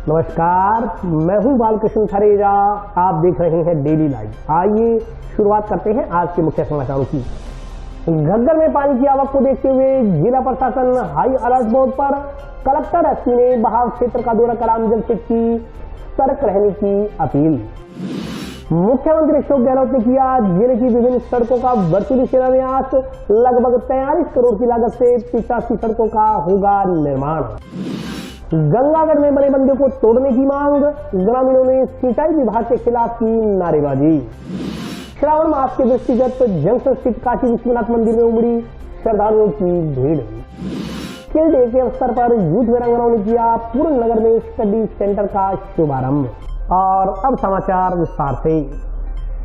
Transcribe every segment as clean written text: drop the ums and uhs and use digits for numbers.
नमस्कार, मैं हूं बालकृष्ण खरेजा। आप देख रहे हैं डेली लाइव। आइए शुरुआत करते हैं आज के मुख्य समाचारों की। घग्गर में पानी की आवक को देखते हुए जिला प्रशासन हाई अलर्ट मोड पर। कलेक्टर एसपी ने बहाव क्षेत्र का दौरा कर आमजन से की सतर्क रहने की अपील। मुख्यमंत्री अशोक गहलोत ने किया जिले की विभिन्न सड़कों का वर्चुअली शिलान्यास। लगभग 43 करोड़ की लागत से 85 सड़कों का होगा निर्माण। गंगागढ़ में बने बंदे को तोड़ने की मांग। ग्रामीणों ने सिंचाई विभाग के खिलाफ की नारेबाजी। श्रावण मास के दृष्टिगत जंक्शन स्थित काशी विश्वनाथ मंदिर में उमड़ी श्रद्धालुओं की भीड़। स्किल डे के अवसर पर यूथ वीरांगनाओं ने किया पूर्ण नगर में स्टडी सेंटर का शुभारंभ। और अब समाचार विस्तार से।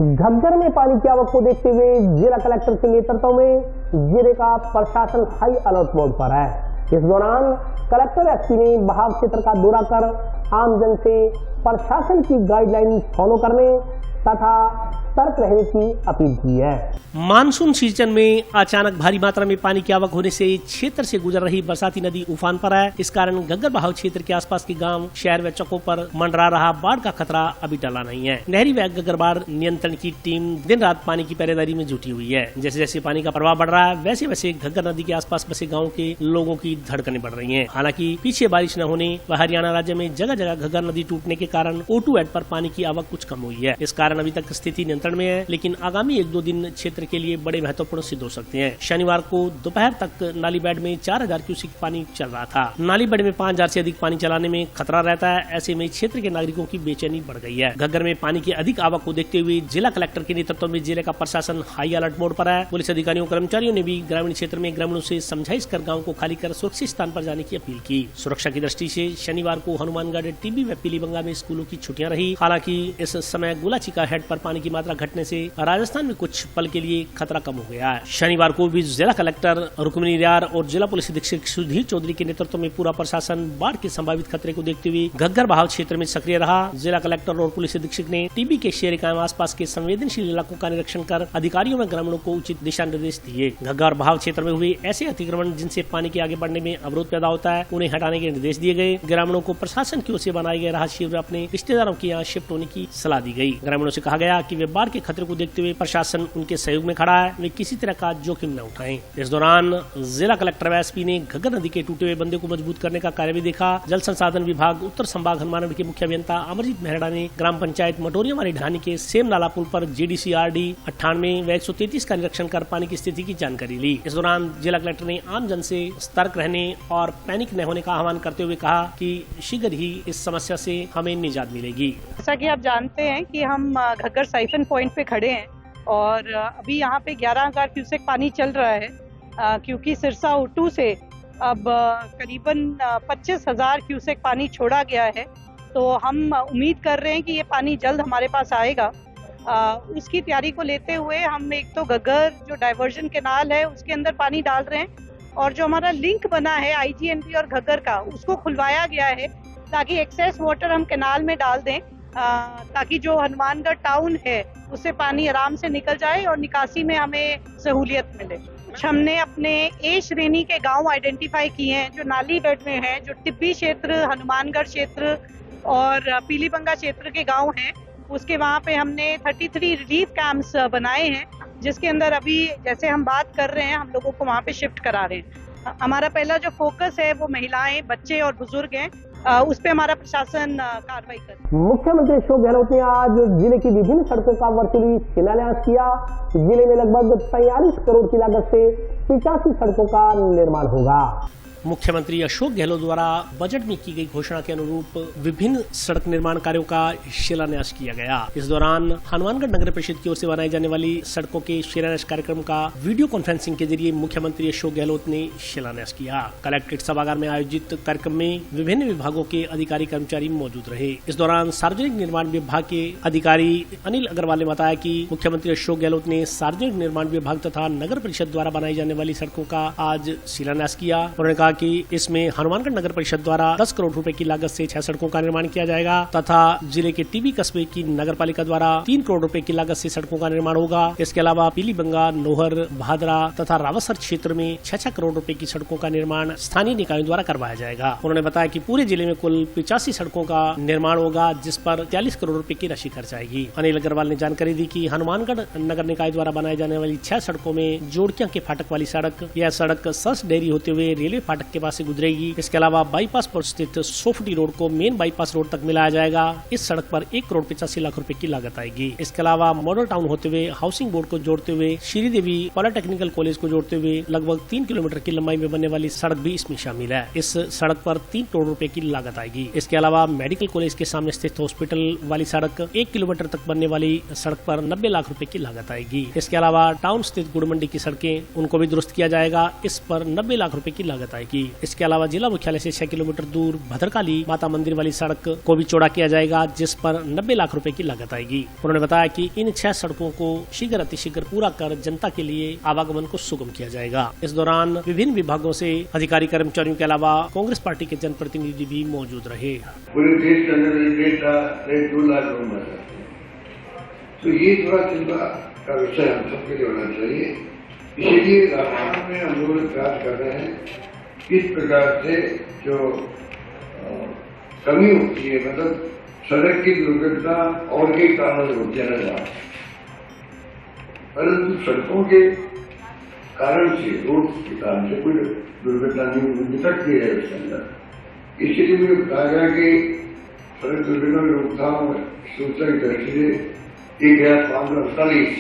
घग्गर में पानी की आवक को देखते हुए जिला कलेक्टर के नेतृत्व में जिले का प्रशासन हाई अलर्ट मोड पर है। इस दौरान कलेक्टर एसपी ने बहाव क्षेत्र का दौरा कर आमजन से प्रशासन की गाइडलाइन फॉलो करने तथा सतर्क रहने की अपील की है। मानसून सीजन में अचानक भारी मात्रा में पानी की आवक होने से क्षेत्र से गुजर रही बरसाती नदी उफान पर है। इस कारण घग्गर बहाव क्षेत्र के आसपास के गांव, शहर व चौकों पर मंडरा रहा बाढ़ का खतरा अभी टला नहीं है। नहरी व घग्गर बाढ़ नियंत्रण की टीम दिन रात पानी की पहरेदारी में जुटी हुई है। जैसे जैसे पानी का प्रवाह बढ़ रहा है वैसे वैसे घग्गर नदी के आसपास बसे गाँव के लोगों की धड़कनें बढ़ रही है। हालांकि पीछे बारिश न होने व हरियाणा राज्य में जगह जगह घग्गर नदी टूटने के कारण O2 एड पर पानी की आवक कुछ कम हुई है। इस कारण अभी तक स्थिति नियंत्रण में है, लेकिन आगामी 1-2 दिन क्षेत्र के लिए बड़े महत्वपूर्ण सिद्ध हो सकते हैं। शनिवार को दोपहर तक नाली बेड में 4000 क्यूसेक पानी चल रहा था। नाली बेड में 5000 से अधिक पानी चलाने में खतरा रहता है। ऐसे में क्षेत्र के नागरिकों की बेचैनी बढ़ गई है। घग्गर में पानी की अधिक आवक को देखते हुए जिला कलेक्टर के नेतृत्व में जिले का प्रशासन हाई अलर्ट मोड पर है। पुलिस अधिकारियों कर्मचारियों ने भी ग्रामीण क्षेत्र में ग्रामीणों से समझाइश कर गाँव को खाली कर सुरक्षित स्थान पर जाने की अपील की। सुरक्षा की दृष्टि से शनिवार को हनुमानगढ़, टीबी व पीलीबंगा में स्कूलों की छुट्टियां रही। हालांकि इस समय गुलाचिका हेड पर पानी की मात्रा घटने से राजस्थान में कुछ पल के लिए खतरा कम हो गया है। शनिवार को भी जिला कलेक्टर रुक्मिणी रियार और जिला पुलिस अधीक्षक सुधीर चौधरी के नेतृत्व में पूरा प्रशासन बाढ़ के संभावित खतरे को देखते हुए घग्गर बहाव क्षेत्र में सक्रिय रहा। जिला कलेक्टर और पुलिस अधीक्षक ने टीबी के शेर आसपास के संवेदनशील इलाकों का निरीक्षण कर अधिकारियों व ग्रामीणों को उचित दिशा निर्देश दिए। घग्गर बहाव क्षेत्र में हुए ऐसे अतिक्रमण जिनसे पानी के आगे बढ़ने में अवरोध पैदा होता है, उन्हें हटाने के निर्देश दिए गए। ग्रामीणों को प्रशासन की ओर से बनाए गए राहत शिविर अपने रिश्तेदारों के यहाँ शिफ्ट होने की सलाह दी गई। ग्रामीणों से कहा गया कि वे बाढ़ के खतरे को देखते हुए प्रशासन उनके सहयोग में खड़ा है, वे किसी तरह का जोखिम न उठाएं। इस दौरान जिला कलेक्टर एसपी ने घग्गर नदी के टूटे हुए बंदे को मजबूत करने का कार्य भी देखा। जल संसाधन विभाग उत्तर संभाग हनुमानगढ़ के मुख्य अभियंता अमरजीत मेहरा ने ग्राम पंचायत मटोरिया मारी ढानी के सेम नाला पुल पर JDCRD 98 व 133 का निरीक्षण कर पानी की स्थिति की जानकारी ली। इस दौरान जिला कलेक्टर ने आम जन से सतर्क रहने और पैनिक न होने का आह्वान करते हुए कहा कि शीघ्र ही इस समस्या से हमें निजात मिलेगी। जैसा कि आप जानते हैं कि हम घग्गर साइफन पॉइंट पे खड़े हैं और अभी यहाँ पे 11000 क्यूसेक पानी चल रहा है, क्योंकि सिरसा O2 से अब करीबन 25000 क्यूसेक पानी छोड़ा गया है। तो हम उम्मीद कर रहे हैं कि ये पानी जल्द हमारे पास आएगा। उसकी तैयारी को लेते हुए हम एक तो घग्गर जो डाइवर्जन कैनाल है उसके अंदर पानी डाल रहे हैं और जो हमारा लिंक बना है IGNP और घग्गर का उसको खुलवाया गया है ताकि एक्सेस वाटर हम कैनाल में डाल दें, ताकि जो हनुमानगढ़ टाउन है उससे पानी आराम से निकल जाए और निकासी में हमें सहूलियत मिले। हमने अपने A श्रेणी के गांव आइडेंटिफाई किए हैं जो नाली बेड में है, जो टिब्बी क्षेत्र, हनुमानगढ़ क्षेत्र और पीलीबंगा क्षेत्र के गांव हैं। उसके वहाँ पे हमने 33 रिलीफ कैंप्स बनाए हैं, जिसके अंदर अभी जैसे हम बात कर रहे हैं हम लोगों को वहाँ पे शिफ्ट करा रहे हैं। हमारा पहला जो फोकस है वो महिलाएं, बच्चे और बुजुर्ग हैं, उस पे हमारा प्रशासन कार्रवाई कर। मुख्यमंत्री अशोक गहलोत ने आज जिले की विभिन्न सड़कों का वर्चुअली शिलान्यास किया। जिले में लगभग 43 करोड़ की लागत से 85 सड़कों का निर्माण होगा। मुख्यमंत्री अशोक गहलोत द्वारा बजट में की गई घोषणा के अनुरूप विभिन्न सड़क निर्माण कार्यों का शिलान्यास किया गया। इस दौरान हनुमानगढ़ नगर परिषद की ओर से बनाई जाने वाली सड़कों के शिलान्यास कार्यक्रम का वीडियो कॉन्फ्रेंसिंग के जरिए मुख्यमंत्री अशोक गहलोत ने शिलान्यास किया। कलेक्ट्रेट सभागार में आयोजित कार्यक्रम में विभिन्न विभागों के अधिकारी कर्मचारी मौजूद रहे। इस दौरान सार्वजनिक निर्माण विभाग के अधिकारी अनिल अग्रवाल ने बताया कि मुख्यमंत्री अशोक गहलोत ने सार्वजनिक निर्माण विभाग तथा नगर परिषद द्वारा बनाई जाने वाली सड़कों का आज शिलान्यास किया। उन्होंने कहा कहा कि इसमें हनुमानगढ़ नगर परिषद द्वारा 10 करोड़ रुपए की लागत से 6 सड़कों का निर्माण किया जाएगा तथा जिले के टीबी कस्बे की नगर पालिका द्वारा 3 करोड़ रुपए की लागत से सड़कों का निर्माण होगा। इसके अलावा पीलीबंगा, नोहर, भादरा तथा रावसर क्षेत्र में 6 करोड़ रुपए की सड़कों का निर्माण स्थानीय निकायों द्वारा करवाया जाएगा। उन्होंने बताया कि पूरे जिले में कुल 85 सड़कों का निर्माण होगा, जिस पर 43 करोड़ रुपए की राशि खर्च आएगी। अनिल अग्रवाल ने जानकारी दी कि हनुमानगढ़ नगर निकाय द्वारा बनाए जाने वाली 6 सड़कों में जोड़किया के फाटक वाली सड़क, यह सड़क सस डेयरी होते हुए रेलवे फाटक के पास से गुजरेगी। इसके अलावा बाईपास पर स्थित सोफटी रोड को मेन बाईपास रोड तक मिलाया जाएगा। इस सड़क पर 1 करोड़ 85 लाख रुपए की लागत आएगी। इसके अलावा मॉडल टाउन होते हुए हाउसिंग बोर्ड को जोड़ते हुए श्रीदेवी पॉलिटेक्निकल कॉलेज को जोड़ते हुए लगभग 3 किलोमीटर की लंबाई में बनने वाली सड़क भी इसमें शामिल है। इस सड़क पर 3 करोड़ रुपए की लागत आएगी। इसके अलावा मेडिकल कॉलेज के सामने स्थित हॉस्पिटल वाली सड़क 1 किलोमीटर तक बनने वाली सड़क पर 90 लाख रुपए की लागत आएगी। इसके अलावा टाउन स्थित गुड़ मंडी की सड़कें उनको भी दुरुस्त किया जाएगा। इस पर 90 लाख रुपए की लागत आएगी। इसके अलावा जिला मुख्यालय से 6 किलोमीटर दूर भद्रकाली माता मंदिर वाली सड़क को भी चौड़ा किया जाएगा, जिस पर 90 लाख रुपए की लागत आएगी। उन्होंने बताया कि इन 6 सड़कों को शीघ्र अतिशीघ्र पूरा कर जनता के लिए आवागमन को सुगम किया जाएगा। इस दौरान विभिन्न विभागों से अधिकारी कर्मचारियों के अलावा कांग्रेस पार्टी के जनप्रतिनिधि भी मौजूद रहे। पूरे देश के अंदर 2 लाख लोग मर जाते हैं, तो ये थोड़ा चिंता का विषय हम सबके लिए होना चाहिए। इसीलिए राजस्थान में हम लोग प्रयास कर रहे हैं किस प्रकार से जो कमी होती है, मतलब सड़क की दुर्घटना और कई कारणों से होती है, परंतु सड़कों के कारण से, रोड के कारण से कोई दुर्घटना नहीं हो सकती है उसके अंदर। इसीलिए मुझे कहा गया कि सड़क दुर्घटना की रोकथाम सूचना की दृष्टि से 1548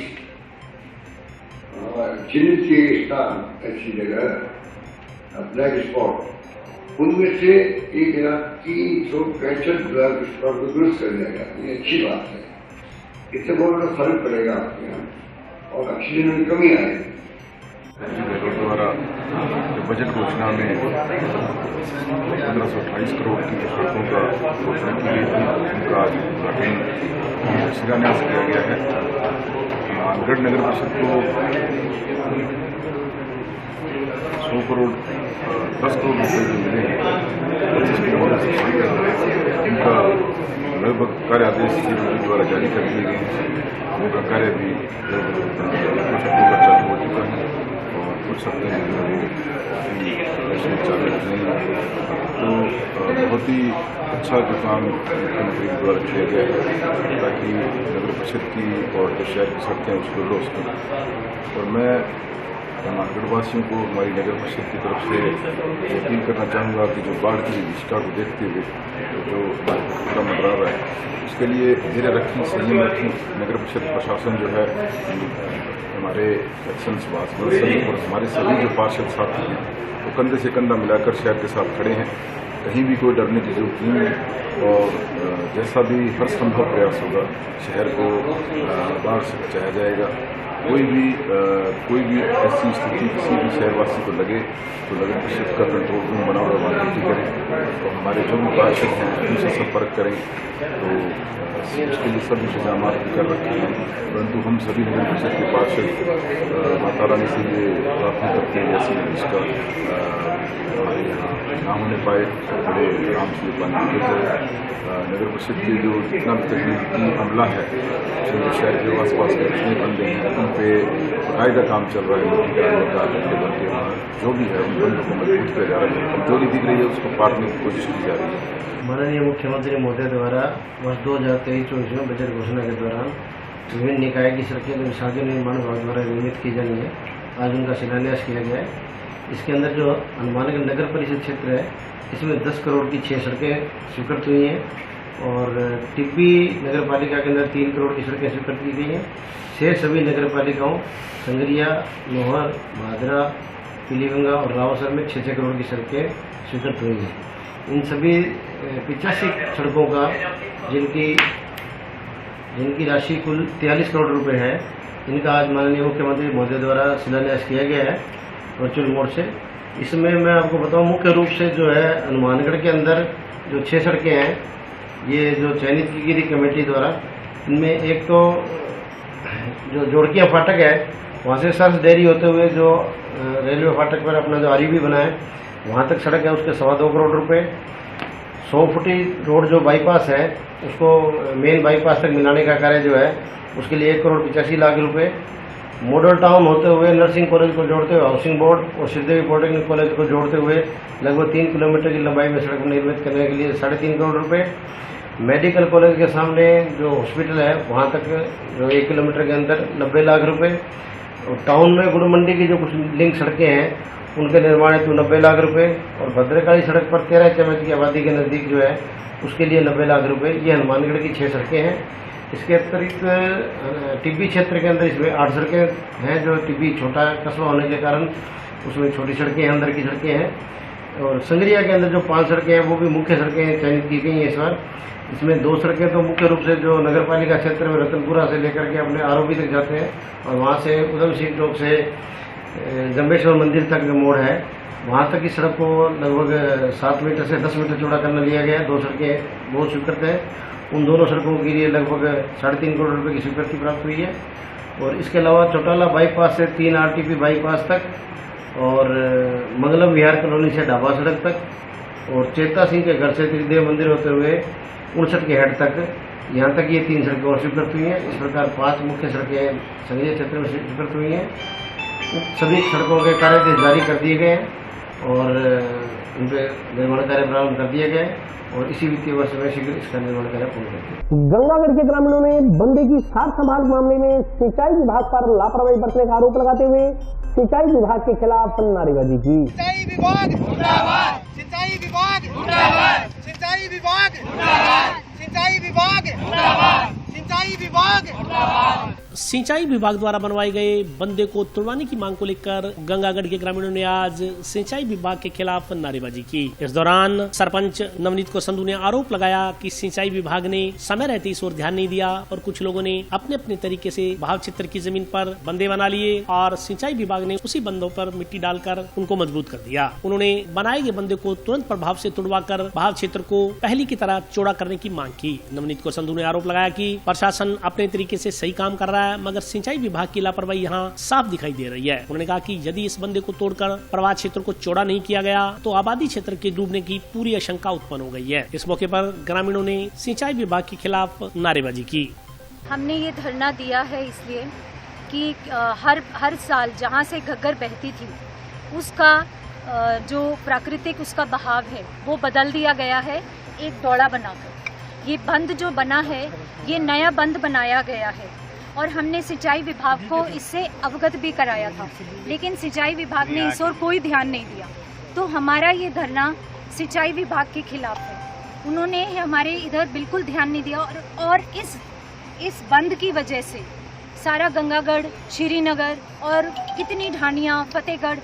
चिन्हित के स्थान, ऐसी जगह ब्लैक स्पॉट, उनमें से 1365 ब्लैक स्पॉट को दुरुस्त कर दिया गया। ये अच्छी बात है, इससे बहुत बड़ा फर्क पड़ेगा आपके यहाँ और ऑक्सीजन में कमी आएगी। द्वारा बजट घोषणा में 1528 करोड़ की सड़कों का घोषणा की गई थी, उनका आज उद्घाटन शिलान्यास किया गया है। हनुमानगढ़ नगर परिषद को 100 करोड़ 10 करोड़ रुपये जो मिले हैं, 25 किलोमीटर इनका लगभग कार्य आदेश CDG द्वारा जारी कर दिए गए हैं। उनका कार्य भी कुछ हफ्तों का चालू हो चुका है और कुछ हफ्ते में जो है वो चालू नहीं है। तो बहुत ही अच्छा जो काम मुख्यमंत्री द्वारा किया गया है ताकि नगर परिषद की और जो शहर की सड़कें उसको रोक सकें। और मैं हनुमानगढ़ वासियों को हमारी नगर परिषद की तरफ से अपील करना चाहूँगा कि जो बाढ़ की विशिष्टता को देखते हुए जो खतरा मंडरा रहा है, उसके लिए धैर्य रखें, संयम रखें। नगर परिषद प्रशासन जो है, हमारे एक्शन सुभाष और हमारे सभी जो पार्षद साथी हैं, वो कंधे से कंधा मिलाकर शहर के साथ खड़े हैं। कहीं भी कोई डरने की जरूरत नहीं है और जैसा भी हर संभव प्रयास होगा शहर को बाढ़ से बचाया जाएगा। कोई भी ऐसी स्थिति किसी भी शहरवासी को लगे तो नगर परिषद का कंट्रोल रूम बना हुआ वहाँ ड्यूटी करें और हमारे जो भी पार्षद हैं उनसे संपर्क करें। तो उसके लिए सब इंतजाम भी कर रखे हैं, परंतु हम सभी नगर परिषद के पार्षद माता रानी से ये प्रार्थना करते हैं जैसे इसका हमारे यहाँ ना होने पाए तो बड़े आराम से पानी निकल जाए। नगर परिषद के जो जितना भी तकनीकी अमला है, जो शहर के आस पास के जितने बंदे हैं उन पे बाकायदा काम चल रहा है। मिट्टी डालने का बंदे वहाँ जो भी है उन बंदों को मजबूत किया जा रहा है। कमजोरी दिख रही है उसको पाटने की कोशिश की जा रही है। माननीय मुख्यमंत्री महोदय द्वारा वर्ष 2023-24 में बजट घोषणा के दौरान विभिन्न निकाय की सड़कें जो सार्वजनिक निर्माण विभाग द्वारा निर्मित की जानी है, आज उनका शिलान्यास किया गया है। इसके अंदर जो हनुमानगढ़ नगर परिषद क्षेत्र है, इसमें 10 करोड़ की 6 सड़कें स्वीकृत हुई हैं और टिब्बी नगर पालिका के अंदर 3 करोड़ की सड़कें स्वीकृत की गई हैं। शेष सभी नगर पालिकाओं संगरिया, नोहर, भादरा, पीलीबंगा और रावसर में 6-6 करोड़ की सड़कें स्वीकृत हुई हैं। इन सभी 85 सड़कों का जिनकी राशि कुल 43 करोड़ रुपए है, इनका आज माननीय मुख्यमंत्री महोदय द्वारा शिलान्यास किया गया है वर्चुअल मोड से। इसमें मैं आपको बताऊं, मुख्य रूप से जो है हनुमानगढ़ के अंदर जो 6 सड़कें हैं, ये जो चयनित की गई कमेटी द्वारा, इनमें एक तो जो जोड़किया फाटक है, वहाँ से सर्स डेयरी होते हुए जो रेलवे फाटक पर अपना जो आरयूबी बना है वहाँ तक सड़क है, उसके 2.25 करोड़ रुपए। 100 फुटी रोड जो बाईपास है उसको मेन बाईपास तक मिलाने का कार्य जो है उसके लिए 1,85,00,000 रुपए। मॉडल टाउन होते हुए नर्सिंग कॉलेज को जोड़ते हुए हाउसिंग बोर्ड और श्रीदेवी पॉलिटेक्निक कॉलेज को जोड़ते हुए लगभग 3 किलोमीटर की लंबाई में सड़क निर्मित करने के लिए 3.5 करोड़ रुपए। मेडिकल कॉलेज के सामने जो हॉस्पिटल है वहाँ तक जो 1 किलोमीटर के अंदर 90 लाख रुपए। और टाउन में गुड़ मंडी की जो कुछ लिंक सड़कें हैं उनके निर्माण हेतु 90 लाख रुपए। और भद्रकाली सड़क पर 13 चमच की आबादी के नज़दीक जो है उसके लिए 90 लाख रुपए। ये हनुमानगढ़ की 6 सड़कें हैं। इसके अतिरिक्त टिब्बी क्षेत्र के अंदर इसमें 8 सड़कें हैं जो टिब्बी छोटा कस्बा होने के कारण उसमें छोटी सड़कें हैं, अंदर की सड़कें हैं। और संगरिया के अंदर जो 5 सड़कें हैं वो भी मुख्य सड़कें चयनित की गई हैं इस बार। इसमें 2 सड़कें तो मुख्य रूप से जो नगर पालिका क्षेत्र में रतनपुरा से लेकर के अपने आरोपी तक जाते हैं और वहाँ से उधम सिंह चौक से जम्बेश्वर मंदिर तक जो मोड़ है वहाँ तक की सड़क को लगभग 7 मीटर से 10 मीटर चौड़ा करना लिया गया है। 2 सड़कें बहुत स्वीकृत हैं। उन दोनों सड़कों के लिए लगभग 3.5 करोड़ रुपए की स्वीकृति प्राप्त हुई है। और इसके अलावा चौटाला बाईपास से 3 RTP बाईपास तक और मंगलम विहार कॉलोनी से ढाबा सड़क तक और चेता सिंह के घर से त्रिदेव मंदिर होते हुए 59 के हेड तक, यहाँ तक ये 3 सड़कें और स्वीकृत हुई हैं। इस प्रकार 5 मुख्य सड़कें संगरिया क्षेत्र में स्वीकृत हुई हैं। सभी सड़कों के कार्य जारी कर दिए गए हैं और उन पर निर्माण कार्य प्रारंभ कर दिए गए और इसी वित्तीय वर्ष में शीघ्र इसका निर्माण कार्य पूर्ण कर दिया। गंगागढ़ के ग्रामीणों ने बंदे की सार संभाल मामले में सिंचाई विभाग पर लापरवाही बरतने का आरोप लगाते हुए सिंचाई विभाग के खिलाफ नारेबाजी की। सिंचाई विभाग मुर्दाबाद, सिंचाई विभाग मुर्दाबाद, सिंचाई विभाग मुर्दाबाद, सिंचाई विभाग मुर्दाबाद, सिंचाई विभाग मुर्दाबाद। सिंचाई विभाग द्वारा बनवाए गए बंदे को तुड़वाने की मांग को लेकर गंगागढ़ के ग्रामीणों ने आज सिंचाई विभाग के खिलाफ नारेबाजी की। इस दौरान सरपंच नवनीत को संधू ने आरोप लगाया कि सिंचाई विभाग ने समय रहते इस ओर ध्यान नहीं दिया और कुछ लोगों ने अपने अपने तरीके से भाव क्षेत्र की जमीन पर बंदे बना लिए और सिंचाई विभाग ने उसी बंदों पर मिट्टी डालकर उनको मजबूत कर दिया। उन्होंने बनाए गए बंदे को तुरंत प्रभाव से तुड़वाकर भाव क्षेत्र को पहले की तरह चौड़ा करने की मांग की। नवनीत को संधू ने आरोप लगाया कि प्रशासन अपने तरीके से सही काम कर रहा है मगर सिंचाई विभाग की लापरवाही यहाँ साफ दिखाई दे रही है। उन्होंने कहा कि यदि इस बंदे को तोड़कर प्रवाह क्षेत्र को चौड़ा नहीं किया गया तो आबादी क्षेत्र के डूबने की पूरी आशंका उत्पन्न हो गई है। इस मौके पर ग्रामीणों ने सिंचाई विभाग के खिलाफ नारेबाजी की। हमने ये धरना दिया है इसलिए कि हर साल जहाँ से घग्गर बहती थी उसका जो प्राकृतिक उसका बहाव है वो बदल दिया गया है एक दौड़ा बनाकर। ये बंद जो बना है ये नया बंद बनाया गया है और हमने सिंचाई विभाग को इससे अवगत भी कराया था, लेकिन सिंचाई विभाग ने इस ओर कोई ध्यान नहीं दिया। तो हमारा ये धरना सिंचाई विभाग के खिलाफ है। उन्होंने हमारे इधर बिल्कुल ध्यान नहीं दिया और इस बंद की वजह से सारा गंगागढ़, श्रीनगर और कितनी ढानियाँ, फतेहगढ़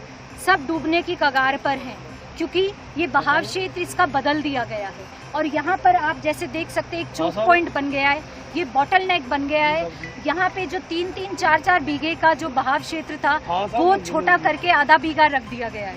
सब डूबने की कगार पर हैं क्योंकि ये बहाव क्षेत्र इसका बदल दिया गया है। और यहाँ पर आप जैसे देख सकते हैं एक चोक पॉइंट बन गया है, ये बॉटल नेक बन गया है। यहाँ पे जो 3-3, 4-4 बीघे का जो बहाव क्षेत्र था वो छोटा करके आधा बीघा रख दिया गया है।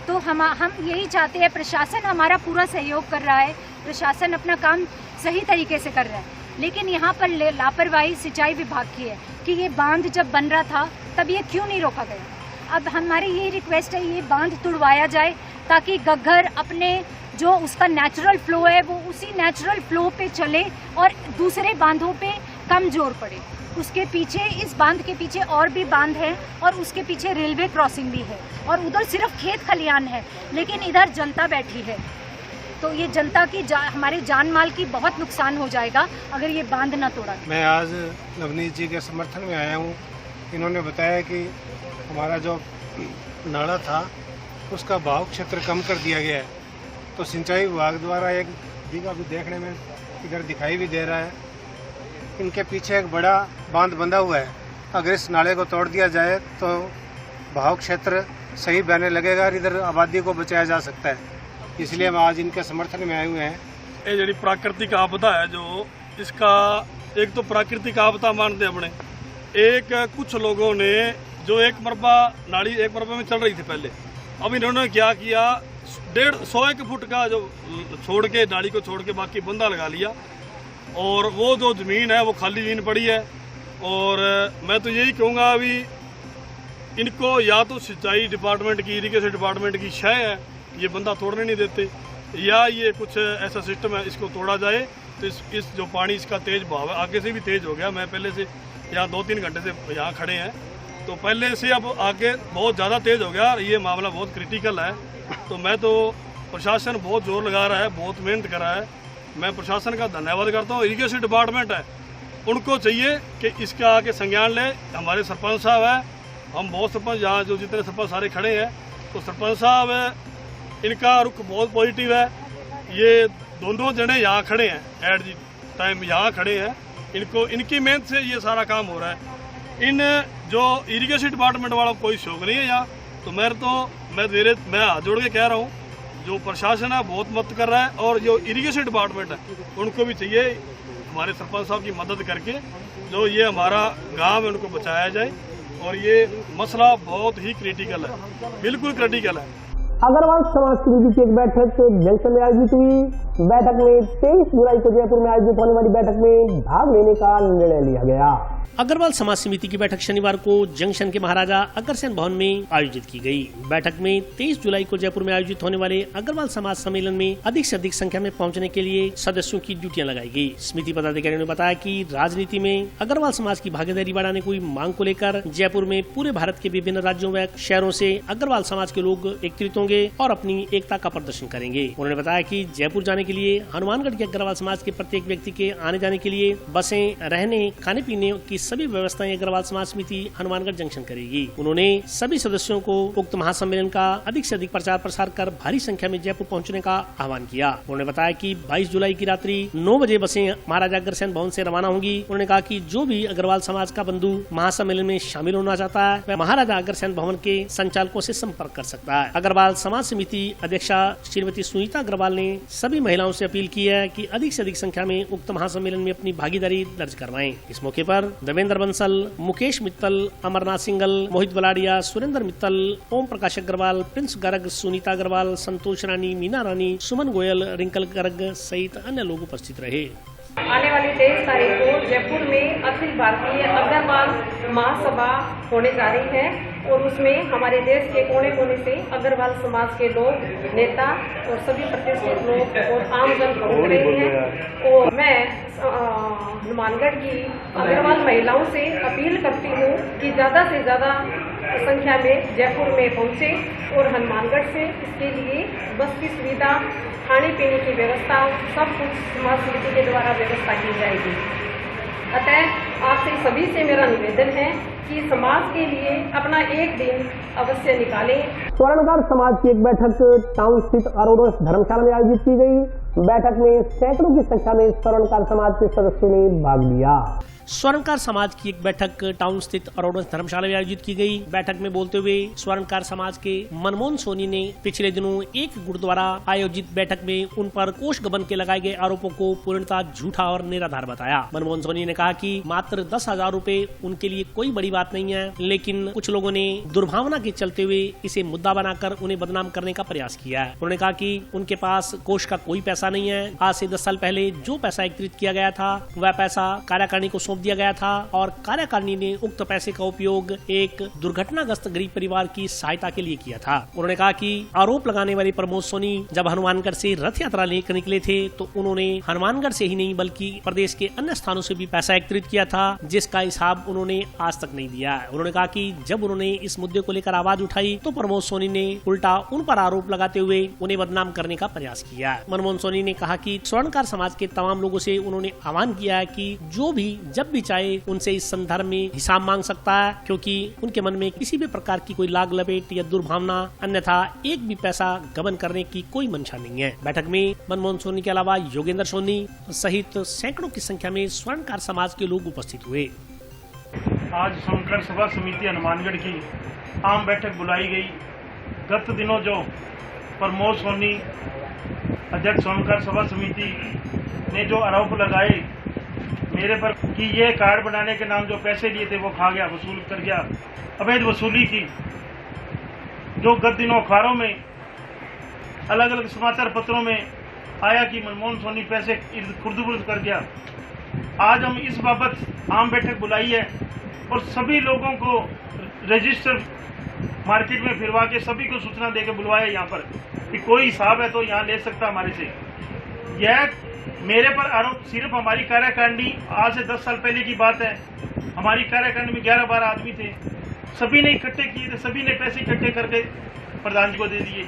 तो हम यही चाहते हैं, प्रशासन हमारा पूरा सहयोग कर रहा है, प्रशासन अपना काम सही तरीके से कर रहा है, लेकिन यहाँ पर लापरवाही सिंचाई विभाग की है कि ये बांध जब बन रहा था तब ये क्यों नहीं रोका गया। अब हमारी यही रिक्वेस्ट है ये बांध तुड़वाया जाए ताकि घग्गर अपने जो उसका नेचुरल फ्लो है वो उसी नेचुरल फ्लो पे चले और दूसरे बांधों पे कम जोर पड़े। उसके पीछे, इस बांध के पीछे और भी बांध है और उसके पीछे रेलवे क्रॉसिंग भी है और उधर सिर्फ खेत खलियान है, लेकिन इधर जनता बैठी है। तो ये जनता की हमारे जान माल की बहुत नुकसान हो जाएगा अगर ये बांध ना तोड़ा। मैं आज नवनीत जी के समर्थन में आया हूँ। इन्होंने बताया कि हमारा जो नाला था उसका बहाव क्षेत्र कम कर दिया गया है। तो सिंचाई विभाग द्वारा एक बीघा भी देखने में इधर दिखाई भी दे रहा है। इनके पीछे एक बड़ा बांध बंधा हुआ है। अगर इस नाले को तोड़ दिया जाए तो बहाव क्षेत्र सही बहने लगेगा और इधर आबादी को बचाया जा सकता है। इसलिए हम आज इनके समर्थन में आए हुए हैं। ये जड़ी प्राकृतिक आपदा है जो इसका एक तो प्राकृतिक आपदा मानते अपने, एक कुछ लोगों ने जो एक मरबा नाली एक मरबा में चल रही थी पहले, अब इन्होंने क्या किया 150 फुट का जो छोड़ के नाली को छोड़ के बाकी बंदा लगा लिया और वो जो ज़मीन है वो खाली ज़मीन पड़ी है। और मैं तो यही कहूँगा अभी इनको या तो सिंचाई डिपार्टमेंट की, इरिगेशन डिपार्टमेंट की शय है, ये बंदा तोड़ने नहीं देते, या ये कुछ ऐसा सिस्टम है इसको तोड़ा जाए तो इस जो पानी इसका तेज बहाव है, आगे से भी तेज हो गया। मैं पहले से यहाँ 2-3 घंटे से यहाँ खड़े हैं, तो पहले से अब आगे बहुत ज़्यादा तेज हो गया। ये मामला बहुत क्रिटिकल है। तो मैं तो प्रशासन बहुत जोर लगा रहा है, बहुत मेहनत कर रहा है, मैं प्रशासन का धन्यवाद करता हूँ। इरिगेशन डिपार्टमेंट है, उनको चाहिए कि इसका आके संज्ञान ले। हमारे सरपंच साहब है, हम बहुत सरपंच यहाँ जो जितने सरपंच सारे खड़े हैं, तो सरपंच साहब है, इनका रुख बहुत पॉजिटिव है। ये दोनों जने यहाँ खड़े हैं, एट दी टाइम यहाँ खड़े हैं, इनको इनकी मेहनत से ये सारा काम हो रहा है। इन जो इरिगेशन डिपार्टमेंट वालों को कोई शौक नहीं है यहाँ, तो मैं हाथ जोड़ के कह रहा हूँ, जो प्रशासन है बहुत मदद कर रहा है, और जो इरिगेशन डिपार्टमेंट है उनको भी चाहिए हमारे सरपंच साहब की मदद करके जो ये हमारा गांव है उनको बचाया जाए। और ये मसला बहुत ही क्रिटिकल है, बिल्कुल क्रिटिकल है। अग्रवाल समाज समिति की एक बैठक जंक्शन में आयोजित हुई। बैठक में 23 जुलाई को जयपुर में आयोजित होने वाली बैठक में भाग लेने का निर्णय लिया गया। अग्रवाल समाज समिति की बैठक शनिवार को जंक्शन के महाराजा अग्रसेन भवन में आयोजित की गई। बैठक में 23 जुलाई को जयपुर में आयोजित होने वाले अग्रवाल समाज सम्मेलन में अधिक से अधिक संख्या में पहुंचने के लिए सदस्यों की ड्यूटियां लगाई गई। समिति पदाधिकारियों ने बताया कि राजनीति में अग्रवाल समाज की भागीदारी बढ़ाने की मांग को लेकर जयपुर में पूरे भारत के विभिन्न राज्यों व शहरों से अग्रवाल समाज के लोग एकत्रित होंगे और अपनी एकता का प्रदर्शन करेंगे। उन्होंने बताया कि जयपुर जाने के लिए हनुमानगढ़ के अग्रवाल समाज के प्रत्येक व्यक्ति के आने जाने के लिए बसें, रहने, खाने पीने की सभी व्यवस्थाएं अग्रवाल समाज समिति हनुमानगढ़ जंक्शन करेगी। उन्होंने सभी सदस्यों को उक्त महासम्मेलन का अधिक से अधिक प्रचार प्रसार कर भारी संख्या में जयपुर पहुंचने का आह्वान किया। उन्होंने बताया कि 22 जुलाई की रात्रि 9 बजे बसें महाराजा अग्रसेन भवन से रवाना होंगी। उन्होंने कहा कि जो भी अग्रवाल समाज का बंधु महासम्मेलन में शामिल होना चाहता है वह महाराजा अग्रसेन भवन के संचालकों से संपर्क कर सकता है। अग्रवाल समाज समिति अध्यक्षा श्रीमती सुनीता अग्रवाल ने सभी महिलाओं से अपील की है कि अधिक से अधिक संख्या में उक्त महासम्मेलन में अपनी भागीदारी दर्ज करवाएं। इस मौके पर देवेंद्र बंसल, मुकेश मित्तल, अमरनाथ सिंगल, मोहित बलाडिया, सुरेंद्र मित्तल, ओम प्रकाश अग्रवाल, प्रिंस गर्ग, सुनीता अग्रवाल, संतोष रानी, मीना रानी, सुमन गोयल, रिंकल गर्ग सहित अन्य लोग उपस्थित रहे। आने वाली 23 तारीख को जयपुर में अखिल भारतीय अग्रवाल महासभा होने जा रही है और उसमें हमारे देश के कोने कोने से अग्रवाल समाज के लोग, नेता और सभी प्रतिष्ठित लोग और आमजन पहुंच रहे हैं। और मैं हनुमानगढ़ की अग्रवाल महिलाओं से अपील करती हूँ कि ज़्यादा से ज़्यादा संख्या में जयपुर में पहुँचे और हनुमानगढ़ से इसके लिए बस की सुविधा, खाने पीने की व्यवस्था, सब कुछ समाज समिति के द्वारा व्यवस्था की जाएगी। अतः आपसे सभी से मेरा निवेदन है कि समाज के लिए अपना एक दिन अवश्य निकालें। स्वर्णकार समाज की एक बैठक टाउन स्थित अरोडोस धर्मशाला में आयोजित की गई। बैठक में सैकड़ों की संख्या में स्वर्णकार समाज के सदस्यों ने भाग लिया। स्वर्णकार समाज की एक बैठक टाउन स्थित अरोडोस धर्मशाला में आयोजित की गई। बैठक में बोलते हुए स्वर्णकार समाज के मनमोहन सोनी ने पिछले दिनों एक गुरुद्वारा आयोजित बैठक में उन पर कोष गबन के लगाए गए आरोपों को पूर्णतः झूठा और निराधार बताया। मनमोहन सोनी ने कहा कि मात्र 10,000 रूपए उनके लिए कोई बड़ी बात नहीं है, लेकिन कुछ लोगों ने दुर्भावना के चलते हुए इसे मुद्दा बनाकर उन्हें बदनाम करने का प्रयास किया है। उन्होंने कहा कि उनके पास कोष का कोई पैसा नहीं है। आज से 10 साल पहले जो पैसा एकत्रित किया गया था वह पैसा कार्यकारिणी को दिया गया था और कार्यकारिणी ने उक्त पैसे का उपयोग एक दुर्घटनाग्रस्त गरीब परिवार की सहायता के लिए किया था। उन्होंने कहा कि आरोप लगाने वाले प्रमोद सोनी जब हनुमानगढ़ से रथ यात्रा लेकर निकले थे तो उन्होंने हनुमानगढ़ से ही नहीं बल्कि प्रदेश के अन्य स्थानों से भी पैसा एकत्रित किया था, जिसका हिसाब उन्होंने आज तक नहीं दिया। उन्होंने कहा कि जब उन्होंने इस मुद्दे को लेकर आवाज उठाई तो प्रमोद सोनी ने उल्टा उन पर आरोप लगाते हुए उन्हें बदनाम करने का प्रयास किया। मनमोहन सोनी ने कहा कि स्वर्णकार समाज के तमाम लोगों से उन्होंने आह्वान किया है कि जो भी जब भी चाहे उनसे इस संदर्भ में हिसाब मांग सकता है, क्योंकि उनके मन में किसी भी प्रकार की कोई लाग लपेट या दुर्भावना, अन्यथा एक भी पैसा गबन करने की कोई मंशा नहीं है। बैठक में मनमोहन सोनी के अलावा योगेंद्र सोनी सहित सैकड़ों की संख्या में स्वर्णकार समाज के लोग उपस्थित हुए। आज स्वर्णकार सभा समिति हनुमानगढ़ की आम बैठक बुलाई गई। गत दिनों जो प्रमोद सोनी अध्यक्ष स्वर्णकार सभा समिति ने जो आरोप लगाए मेरे पर कि ये कार्ड बनाने के नाम जो पैसे लिए थे वो खा गया, वसूल कर गया, अवैध वसूली की, जो गत दिनों अखबारों में अलग अलग समाचार पत्रों में आया कि मनमोहन सोनी पैसे खुर्द-बुर्द कर गया। आज हम इस बाबत आम बैठक बुलाई है और सभी लोगों को रजिस्टर मार्केट में फिरवा के सभी को सूचना देके बुलवाया यहाँ पर कि कोई हिसाब है तो यहाँ ले सकता हमारे से। यह मेरे पर आरोप सिर्फ हमारी कार्यकारिणी, आज से 10 साल पहले की बात है, हमारी कार्यकारिणी में 11-12 आदमी थे, सभी ने इकट्ठे किए थे, सभी ने पैसे इकट्ठे करके प्रधान जी को दे दिए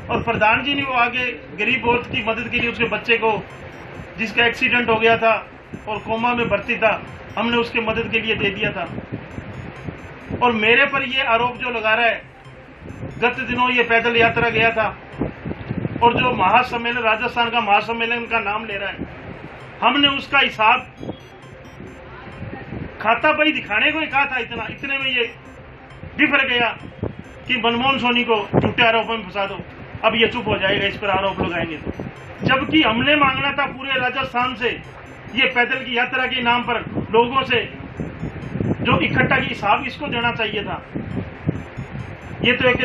और प्रधान जी ने वो आगे गरीब औरत की मदद के लिए उसके बच्चे को जिसका एक्सीडेंट हो गया था और कोमा में भर्ती था, हमने उसके मदद के लिए दे दिया था। और मेरे पर ये आरोप जो लगा रहा है, गत दिनों ये पैदल यात्रा गया था और जो महासम्मेलन, राजस्थान का महासम्मेलन का नाम ले रहा है, हमने उसका हिसाब खाता बही दिखाने को ही कहा था, इतने में ये बिफर गया कि मनमोहन सोनी को झूठे आरोपों में फंसा दो, अब ये चुप हो जाएगा, इस पर आरोप लगाएंगे तो। जबकि हमने मांगना था पूरे राजस्थान से ये पैदल की यात्रा के नाम पर लोगों से जो इकट्ठा की हिसाब इसको देना चाहिए था। ये तो एक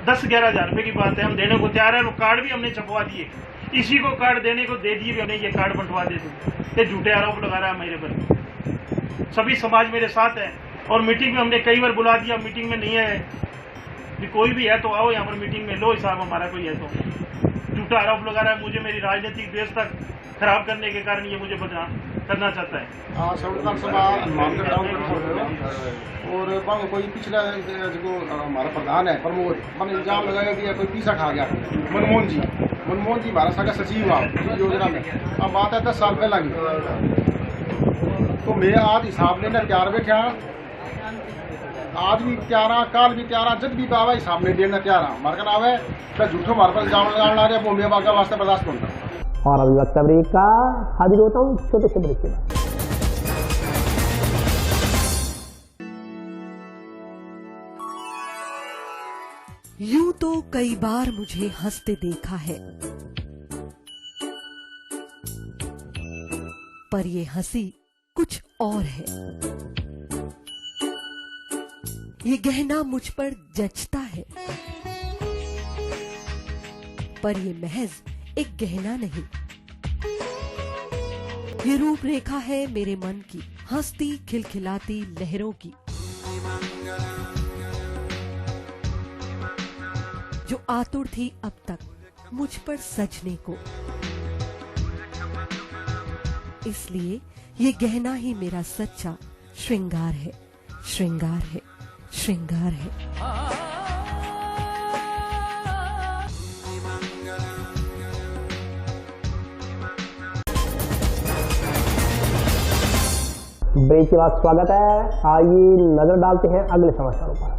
10-11 हजार रुपए की बात है, हम देने को तैयार है। वो कार्ड भी हमने छपवा दिए, इसी को कार्ड देने को दे दिए भी हमने, ये कार्ड बंटवा दे दो। ये झूठे आरोप लगा रहा है मेरे पर। सभी समाज मेरे साथ है और मीटिंग में हमने कई बार बुला दिया, मीटिंग में नहीं है कि कोई भी है तो आओ यहाँ पर मीटिंग में लो हिसाब हमारा, कोई है तो। झूठा आरोप लगा रहा है मुझे, मेरी राजनीतिक व्यवस्था खराब करने के कारण ये मुझे बदनाम करना चाहता है। संविधान सभा और कोई पिछला जो हमारा प्रधान है प्रमोद, मैंने इल्जाम लगाया कि कोई पीछा खा गया मनमोहन जी भारत सरकार सचिव हुआ योजना में। अब बात है 10 साल पहला की, तो मैं आज हिसाब लेना तैयार बैठा, आज भी तैयार, काल भी तैयार, जब भी पावा हिसाब नहीं देना तैयार। हमारे का नाम है तो झूठो हमारे पास इल्जाम लगा रहे, वो मेरे बात वास्ते बर्दाश्त करूंगा। और अभी वक्त ब्रेक का, हाजिर होता हूँ छोटे से ब्रेक के बाद। यूं तो कई बार मुझे हंसते देखा है, पर ये हंसी कुछ और है। ये गहना मुझ पर जचता है, पर ये महज एक गहना नहीं, ये रूपरेखा है मेरे मन की, हंसती खिलखिलाती लहरों की, जो आतुर थी अब तक मुझ पर सजने को। इसलिए ये गहना ही मेरा सच्चा श्रृंगार है, श्रृंगार है, श्रृंगार है। ब्रेक के बाद स्वागत है। आइए नजर डालते हैं अगले समाचारों पर।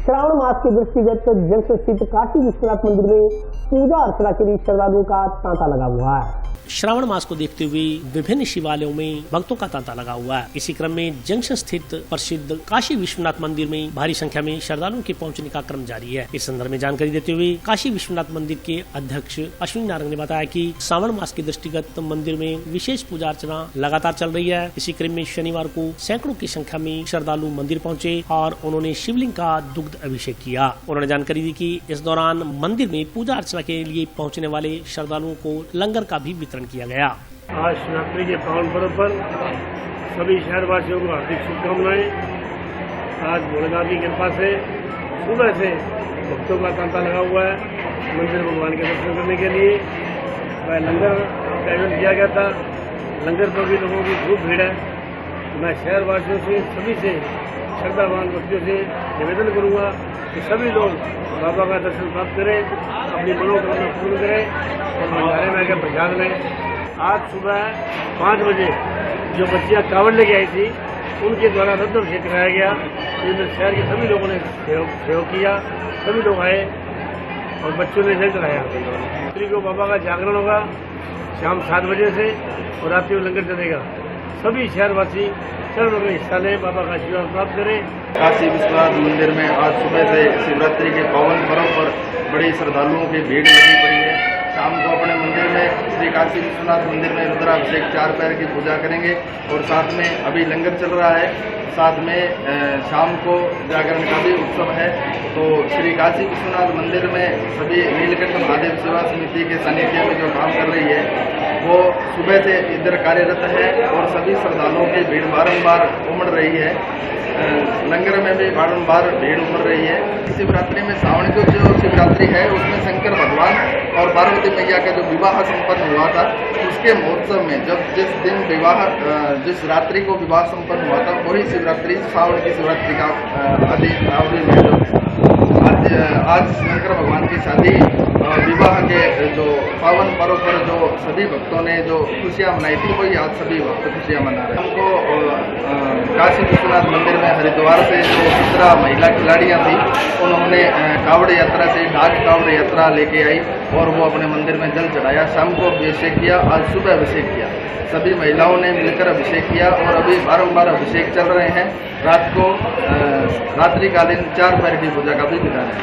श्रावण मास के दृष्टिगत जंक्शन स्थित काशी विश्वनाथ मंदिर में पूजा अर्चना के लिए श्रद्धालुओं का तांता लगा हुआ है। श्रावण मास को देखते हुए विभिन्न शिवालयों में भक्तों का तांता लगा हुआ है। इसी क्रम में जंक्शन स्थित प्रसिद्ध काशी विश्वनाथ मंदिर में भारी संख्या में श्रद्धालुओं के पहुंचने का क्रम जारी है। इस संदर्भ में जानकारी देते हुए काशी विश्वनाथ मंदिर के अध्यक्ष अश्विनी नारंग ने बताया कि श्रावण मास के दृष्टिगत मंदिर में विशेष पूजा अर्चना लगातार चल रही है। इसी क्रम में शनिवार को सैकड़ों की संख्या में श्रद्धालु मंदिर पहुँचे और उन्होंने शिवलिंग का दुग्ध अभिषेक किया। उन्होंने जानकारी दी कि इस दौरान मंदिर में पूजा अर्चना के लिए पहुँचने वाले श्रद्धालुओं को लंगर का भी वितरण किया गया। आज शिवरात्रि के पावन पर्व पर सभी शहरवासियों को हार्दिक शुभकामनाएं। आज भोलेनाथ की कृपा से सुबह से भक्तों का तांता लगा हुआ है मंदिर भगवान के दर्शन करने के लिए। वह लंगर का आयोजन किया गया था, लंगर पर भी लोगों की खूब भीड़ है। मैं शहरवासियों से, सभी से, श्रद्धावान व्यक्तियों से निवेदन करूंगा कि सभी लोग बाबा का दर्शन प्राप्त करें, अपनी मनोकामना पूर्ण करें और भंडारे में आकर प्रसाद लें। आज सुबह 5 बजे जो बच्चियां कांवड़ लेके आई थी उनके द्वारा रुद्राभिषेक कराया गया, जिसमें शहर के सभी लोगों ने सहयोग किया। सभी लोग आए और बच्चों ने जल चढ़ाया। रात्रि को बाबा का जागरण होगा शाम 7 बजे से और रात्रि में लंगर चलेगा। सभी शहरवासी चरण में हिस्सा लें, बाबा का आशीर्वाद प्राप्त करें। काशी विश्वनाथ मंदिर में आज सुबह से शिवरात्रि के पावन पर्व पर बड़ी श्रद्धालुओं की भीड़ लगी पड़ी है। शाम को अपने मंदिर में श्री काशी विश्वनाथ मंदिर में रुद्राभिषेक 4 पैर की पूजा करेंगे और साथ में अभी लंगर चल रहा है। साथ में शाम को जागरण का भी उत्सव है। तो श्री काशी विश्वनाथ मंदिर में सभी नीलकंठ महादेव सेवा समिति के सानिध्य में जो काम कर रही है वो सुबह से इधर कार्यरत है और सभी श्रद्धालुओं की भीड़ बारंबार उमड़ रही है। लंगर में भी बारंबार भीड़ उमड़ रही है। शिवरात्रि में सावन की जो शिवरात्रि है उसमें शंकर भगवान और पार्वती मैया का जो विवाह संपन्न हुआ था, उसके महोत्सव में जब जिस दिन विवाह जिस रात्रि को विवाह संपन्न हुआ था वही शिवरात्रि सावन की शिवरात्रि का अवधि में आज शंकर भगवान की शादी विवाह के जो पावन पर्व पर जो सभी भक्तों ने जो खुशियाँ मनाई थी वही आज सभी भक्त खुशियाँ मना रहे हैं। हमको काशी विश्वनाथ मंदिर में हरिद्वार से जो 17 महिला खिलाड़ियाँ थी उन्होंने कावड़ यात्रा से डाक कावड़ यात्रा लेके आई और वो अपने मंदिर में जल चढ़ाया। शाम को अभिषेक किया, आज सुबह अभिषेक किया। सभी महिलाओं ने मिलकर अभिषेक किया और अभी बारंबार अभिषेक चल रहे हैं। रात को रात्रिकालीन 4 पैर की पूजा का भी विधान है।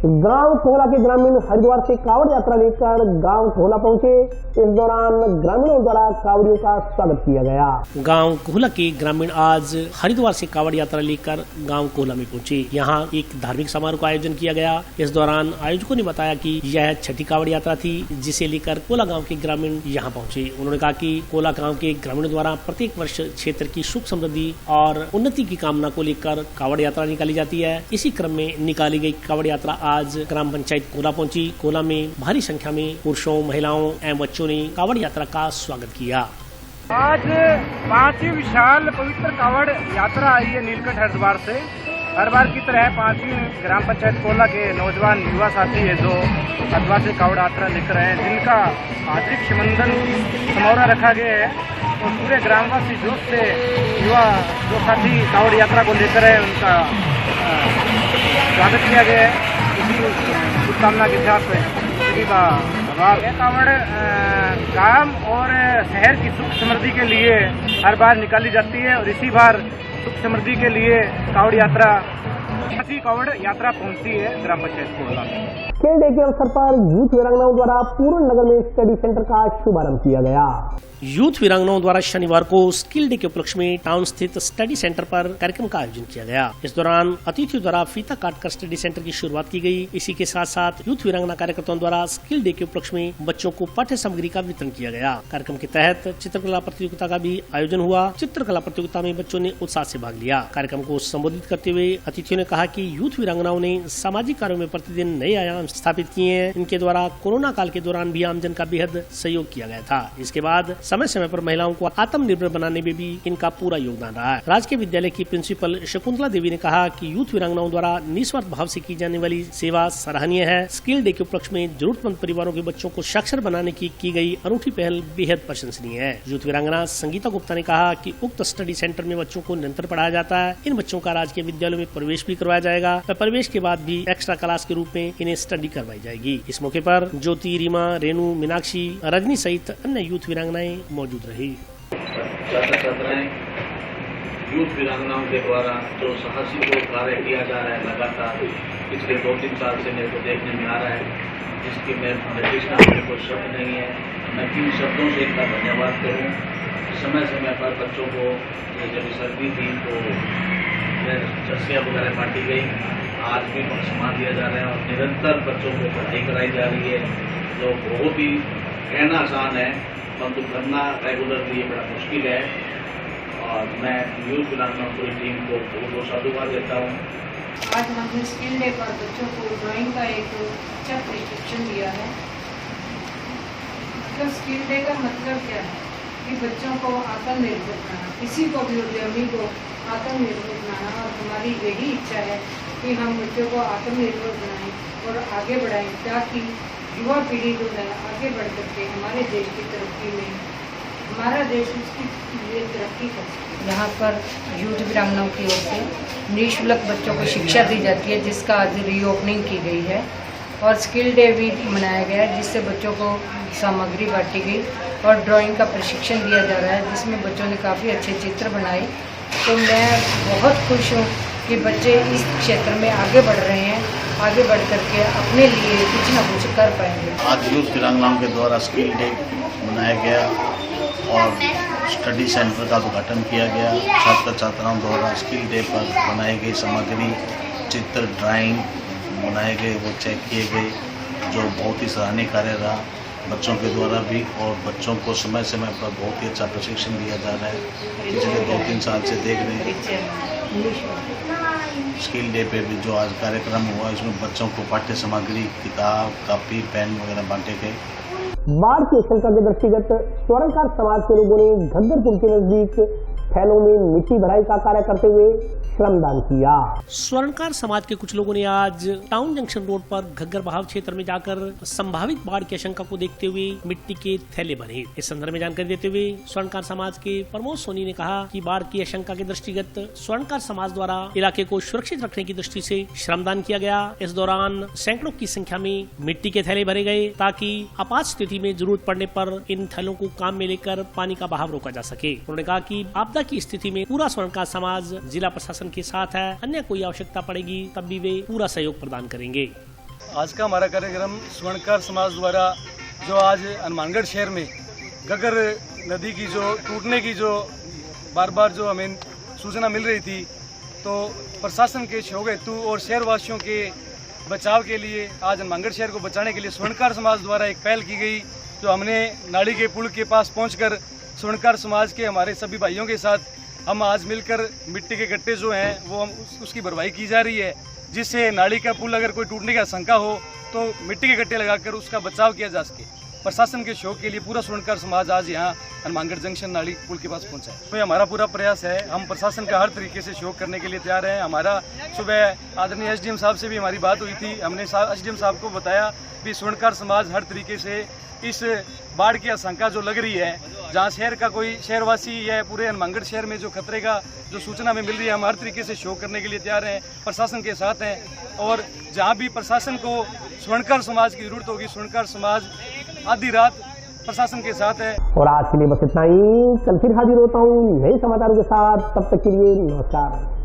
गांव कोहला के ग्रामीण हरिद्वार से कावड़ यात्रा लेकर गांव कोहला पहुंचे। इस दौरान ग्रामीणों द्वारा कावड़ियों का स्वागत किया गया। गांव कोहला के ग्रामीण आज हरिद्वार से कावड़ यात्रा लेकर गांव कोहला में पहुंचे। यहां एक धार्मिक समारोह का आयोजन किया गया। इस दौरान आयोजकों ने बताया कि यह छठी कावड़ यात्रा थी जिसे लेकर कोहला गाँव के ग्रामीण यहाँ पहुँचे। उन्होंने कहा कि कोहला गाँव के ग्रामीणों द्वारा प्रत्येक वर्ष क्षेत्र की सुख समृद्धि और उन्नति की कामना को लेकर कावड़ यात्रा निकाली जाती है। इसी क्रम में निकाली गई कावड़ यात्रा आज ग्राम पंचायत कोहला पहुंची। कोहला में भारी संख्या में पुरुषों, महिलाओं एवं बच्चों ने कावड़ यात्रा का स्वागत किया। आज 5वीं विशाल पवित्र कावड़ यात्रा आई है नीलकंठ हरिद्वार से। हर बार की तरह 5वीं ग्राम पंचायत कोहला के नौजवान युवा साथी है जो हरिद्वार से कावड़ यात्रा लेकर आए हैं, जिनका आंतरिक शिमंदन समारोह रखा गया है और पूरे ग्रामवासी जोश से युवा जो साथी कावड़ यात्रा को लेकर आए उनका स्वागत किया गया है। शुभकामना के साथ सभी का अभाव है। कावड़ गांव और शहर की सुख समृद्धि के लिए हर बार निकाली जाती है और इसी बार सुख समृद्धि के लिए कावड़ यात्रा पहुंचती है ग्राम पंचायत कोहला में। खेल डे के अवसर पर यूथ वीरांगनाओं द्वारा पूर्ण नगर में स्टडी सेंटर का शुभारंभ किया गया। यूथ वीरांगनाओं द्वारा शनिवार को स्किल डे के उपलक्ष्य में टाउन स्थित स्टडी सेंटर पर कार्यक्रम का आयोजन किया गया। इस दौरान अतिथियों द्वारा फीता काटकर स्टडी सेंटर की शुरुआत की गई। इसी के साथ साथ यूथ वीरांगना कार्यकर्ताओं द्वारा स्किल डे के उपलक्ष्य में बच्चों को पाठ्य सामग्री का वितरण किया गया। कार्यक्रम के तहत चित्रकला प्रतियोगिता का भी आयोजन हुआ। चित्रकला प्रतियोगिता में बच्चों ने उत्साह से भाग लिया। कार्यक्रम को संबोधित करते हुए अतिथियों ने कहा कि यूथ वीरांगनाओं ने सामाजिक कार्यों में प्रतिदिन नए आयाम स्थापित किए हैं। इनके द्वारा कोरोना काल के दौरान भी आमजन का बेहद सहयोग किया गया था। इसके बाद समय समय पर महिलाओं को आत्मनिर्भर बनाने में भी इनका पूरा योगदान रहा है। राजकीय विद्यालय की प्रिंसिपल शकुंतला देवी ने कहा कि यूथ वीरांगनाओं द्वारा निस्वार्थ भाव से की जाने वाली सेवा सराहनीय है। स्किल डे के उपलक्ष्य में जरूरतमंद परिवारों के बच्चों को साक्षर बनाने की गई अनूठी पहल बेहद प्रशंसनीय है। यूथ वीरांगना संगीता गुप्ता ने कहा कि उक्त स्टडी सेंटर में बच्चों को निरंतर पढ़ाया जाता है। इन बच्चों का राजकीय विद्यालयों में प्रवेश भी करवाया जाएगा और प्रवेश के बाद भी एक्स्ट्रा क्लास के रूप में इन्हें स्टडी करवाई जाएगी। इस मौके पर ज्योति, रीमा, रेणु, मीनाक्षी, रजनी सहित अन्य यूथ वीरांगनाएं मौजूद रही। छात्र छात्राएं यूथ वीरांगनाओं के द्वारा जो साहसिक कार्य किया जा रहा है लगातार पिछले 2-3 साल से मेरे को देखने में आ रहा है, जिसकी मैं मेरे को शब्द नहीं है। मैं किन शब्दों से इनका धन्यवाद करूँ। समय समय पर बच्चों को जब सर्दी थी तो चर्सियाँ वगैरह बांटी गई। आज भी सामान दिया जा रहा है और निरंतर बच्चों को पढ़ाई कराई जा रही है, जो बहुत ही कहना आसान है परंतु करना रेगुलरली ये बड़ा मुश्किल है। और मैं यूथ वीरांगना पूरी टीम को बहुत साधुवाद देता हूँ। आज हमने स्किल डे पर बच्चों को ड्राइंग का एक अच्छा प्रशिक्षण दिया है। मतलब स्किल डे का मतलब क्या है कि बच्चों को आत्मनिर्भर बनाना, किसी को भी उद्यमी को आत्मनिर्भर बनाना। और हमारी यही इच्छा है कि हम बच्चों को आत्मनिर्भर बनाएं और आगे बढ़ाएं ताकि युवा पीढ़ी जो है आगे बढ़ करके हमारे देश की तरक्की में हमारा देश उसकी लिए तरक्की कर सके। यहाँ पर यूथ वीरांगनाओं की ओर से निःशुल्क बच्चों को शिक्षा दी जाती है, जिसका आज रीओपनिंग की गई है और स्किल डे भी मनाया गया है, जिससे बच्चों को सामग्री बांटी गई और ड्राइंग का प्रशिक्षण दिया जा रहा है, जिसमें बच्चों ने काफ़ी अच्छे चित्र बनाए। तो मैं बहुत खुश हूँ कि बच्चे इस क्षेत्र में आगे बढ़ रहे हैं, आगे बढ़ करके अपने लिए कुछ न कुछ कर पाएंगे। आज यूथ वीरांगनाओं के द्वारा स्किल डे मनाया गया और स्टडी सेंटर का उद्घाटन किया गया। छात्र छात्राओं द्वारा स्किल डे पर बनाई गई सामग्री, चित्र, ड्राइंग बनाए गए, वो चेक किए गए, जो बहुत ही सराहनीय कार्य रहा। बच्चों के द्वारा भी, और बच्चों को समय समय पर बहुत ही अच्छा प्रशिक्षण दिया जा रहा है। पिछले 2-3 साल से देख रहे हैं स्किल डे पे भी जो आज कार्यक्रम हुआ, इसमें बच्चों को पाठ्य सामग्री, किताब, कॉपी, पेन वगैरह बांटे गए। बाढ़ की आशंका के दृष्टिगत स्वर्णकार समाज के लोगों ने घग्गर पुल के नजदीक थैलों में मिट्टी भराई का कार्य करते हुए श्रमदान किया। स्वर्णकार समाज के कुछ लोगों ने आज टाउन जंक्शन रोड पर घग्गर बहाव क्षेत्र में जाकर संभावित बाढ़ की आशंका को देखते हुए मिट्टी के थैले भरे। इस संदर्भ में जानकारी देते हुए स्वर्णकार समाज के प्रमोद सोनी ने कहा कि बाढ़ की आशंका के दृष्टिगत स्वर्णकार समाज द्वारा इलाके को सुरक्षित रखने की दृष्टि से श्रमदान किया गया। इस दौरान सैकड़ों की संख्या में मिट्टी के थैले भरे गए ताकि आपात स्थिति में जरूरत पड़ने पर इन थैलों को काम में लेकर पानी का बहाव रोका जा सके। उन्होंने कहा कि आपदा की स्थिति में पूरा स्वर्णकार समाज जिला प्रशासन के साथ है, अन्य कोई आवश्यकता पड़ेगी तब भी वे पूरा सहयोग प्रदान करेंगे। आज का हमारा कार्यक्रम स्वर्णकार समाज द्वारा जो आज हनुमानगढ़ शहर में घग्गर नदी की जो टूटने की जो बार बार जो हमें सूचना मिल रही थी, तो प्रशासन के सहयोग हेतु और शहरवासियों के बचाव के लिए आज हनुमानगढ़ शहर को बचाने के लिए स्वर्णकार समाज द्वारा एक पहल की गई, जो हमने नाली के पुल के पास पहुंचकर स्वर्णकार समाज के हमारे सभी भाइयों के साथ हम आज मिलकर मिट्टी के गट्टे जो हैं वो उसकी भरवाई की जा रही है, जिससे नाली का पुल अगर कोई टूटने की आशंका हो तो मिट्टी के गट्टे लगाकर उसका बचाव किया जा सके। प्रशासन के सहयोग के लिए पूरा स्वर्णकार समाज आज यहाँ हनुमानगढ़ जंक्शन नाली पुल के पास पहुंचा है। तो हमारा पूरा प्रयास है, हम प्रशासन का हर तरीके से सहयोग करने के लिए तैयार हैं। हमारा सुबह आदरणीय एसडीएम साहब से भी हमारी बात हुई थी, हमने एसडीएम साहब को बताया कि स्वर्णकार समाज हर तरीके से इस बाढ़ की आशंका जो लग रही है, जहाँ शहर का कोई शहरवासी या पूरे हनुमानगढ़ शहर में जो खतरे का जो सूचना हमें मिल रही है, हम हर तरीके से सहयोग करने के लिए तैयार हैं, प्रशासन के साथ हैं। और जहाँ भी प्रशासन को स्वर्णकार समाज की जरूरत होगी, स्वर्णकार समाज आधी रात प्रशासन के साथ है। और आज के लिए बस इतना ही, कल फिर हाजिर होता हूँ नए समाचारों के साथ, तब तक के लिए नमस्कार।